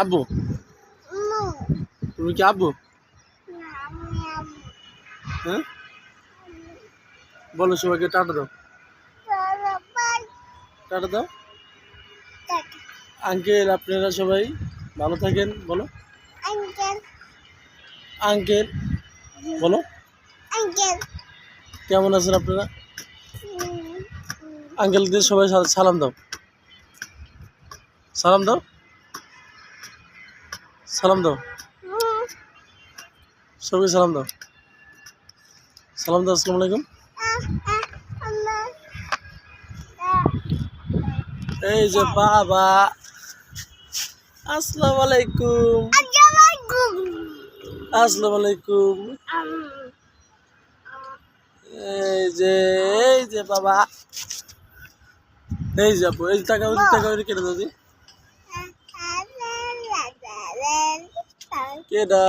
আব্বু তুমি কি আব্বু? হ্যাঁ বলো সবাইকে টাটা দাও, টাটা দাও। আঙ্কেল আপনারা সবাই ভালো থাকেন বলো। আঙ্কেল বলো। কেমন আছেন আপনারা? আঙ্কেলদের সবাই সালাম দাও, সালাম দাও, সালাম দাও, সবাই সালাম দাও, সালাম দাও। আসসালামু আলাইকুম। এই যে বাবা, আসসালামু আলাইকুম, আসসালামু আলাইকুম। এই যে বাবা, এই যে আপু, এই টাকা টাকা কেটে দাও কেডা।